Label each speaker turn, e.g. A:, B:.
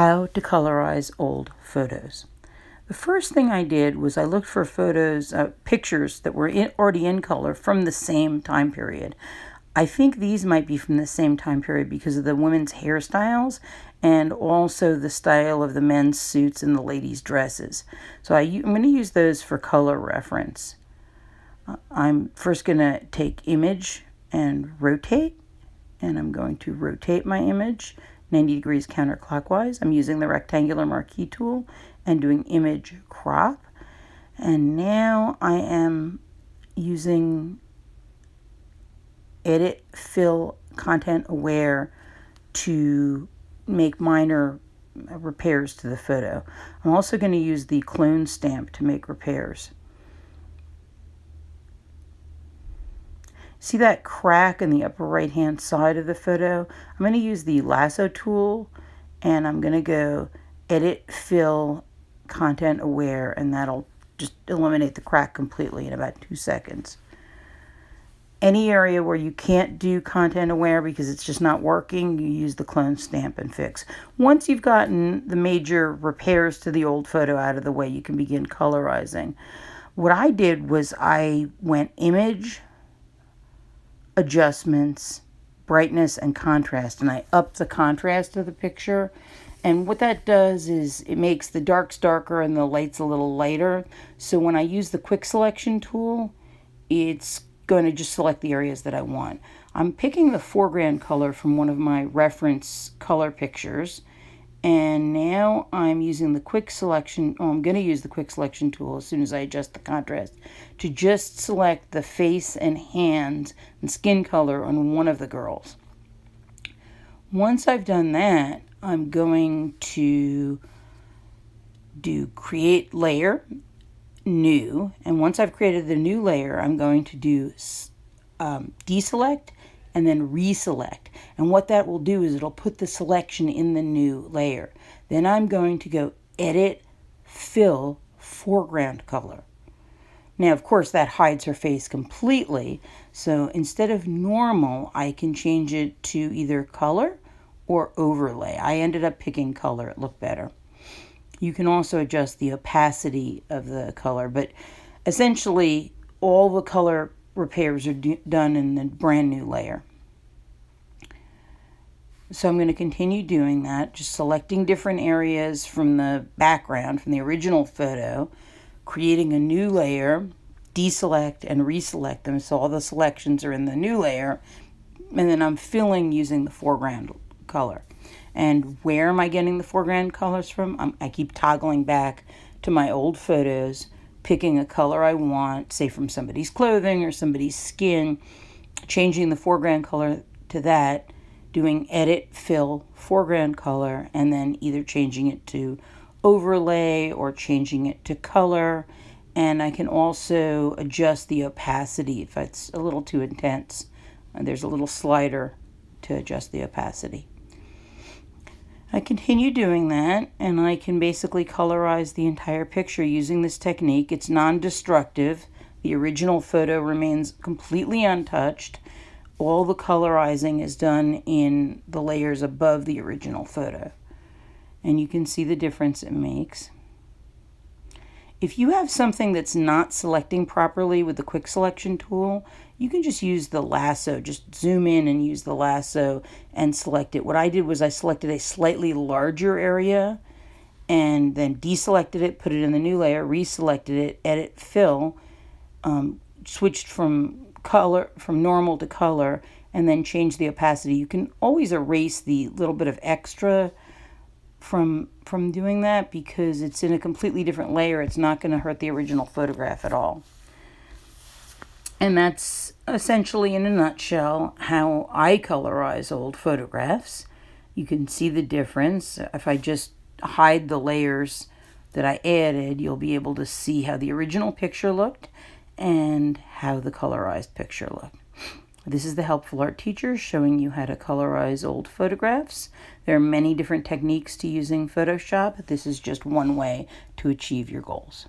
A: How to colorize old photos. The first thing I did was I looked for pictures that were already in color from the same time period. I think these might be from the same time period because of the women's hairstyles and also the style of the men's suits and the ladies' dresses. So I'm going to use those for color reference. I'm first going to take image and rotate, and I'm going to rotate my image 90 degrees counterclockwise. I'm using the rectangular Marquis tool and doing image crop. And now I am using edit fill content aware to make minor repairs to the photo. I'm also going to use the clone stamp to make repairs. See that crack in the upper right hand side of the photo? I'm going to use the lasso tool and I'm going to go edit fill content aware, and that'll just eliminate the crack completely in about 2 seconds. Any area where you can't do content aware because it's just not working, you use the clone stamp and fix. Once you've gotten the major repairs to the old photo out of the way, you can begin colorizing. What I did was I went image, adjustments, brightness, and contrast, and I upped the contrast of the picture. And what that does is it makes the darks darker and the lights a little lighter. So when I use the quick selection tool, it's going to just select the areas that I want. I'm picking the foreground color from one of my reference color pictures, and now I'm using the quick selection, I'm going to use the quick selection tool as soon as I adjust the contrast to just select the face and hands and skin color on one of the girls. Once I've done that, I'm going to do create layer, new, and once I've created the new layer, I'm going to do deselect and then reselect. And what that will do is it'll put the selection in the new layer. Then I'm going to go edit, fill, foreground color. Now, of course, that hides her face completely. So instead of normal, I can change it to either color or overlay. I ended up picking color. It looked better. You can also adjust the opacity of the color, but essentially all the color repairs are done in the brand new layer. So I'm going to continue doing that, just selecting different areas from the background, from the original photo, creating a new layer, deselect and reselect them so all the selections are in the new layer, and then I'm filling using the foreground color. And where am I getting the foreground colors from? I keep toggling back to my old photos, picking a color I want, say from somebody's clothing or somebody's skin, changing the foreground color to that, doing edit, fill, foreground color, and then either changing it to overlay or changing it to color. And I can also adjust the opacity if it's a little too intense. There's a little slider to adjust the opacity. I continue doing that, and I can basically colorize the entire picture using this technique. It's non-destructive. The original photo remains completely untouched. All the colorizing is done in the layers above the original photo. And you can see the difference it makes. If you have something that's not selecting properly with the quick selection tool, you can just use the lasso. Just zoom in and use the lasso and select it. What I did was I selected a slightly larger area and then deselected it, put it in the new layer, reselected it, edit, fill, switched from normal to color, and then changed the opacity. You can always erase the little bit of extra from doing that because it's in a completely different layer. It's not going to hurt the original photograph at all. And that's essentially, in a nutshell, how I colorize old photographs. You can see the difference. If I just hide the layers that I added, you'll be able to see how the original picture looked and how the colorized picture looked. This is the Helpful Art Teacher showing you how to colorize old photographs. There are many different techniques to using Photoshop. This is just one way to achieve your goals.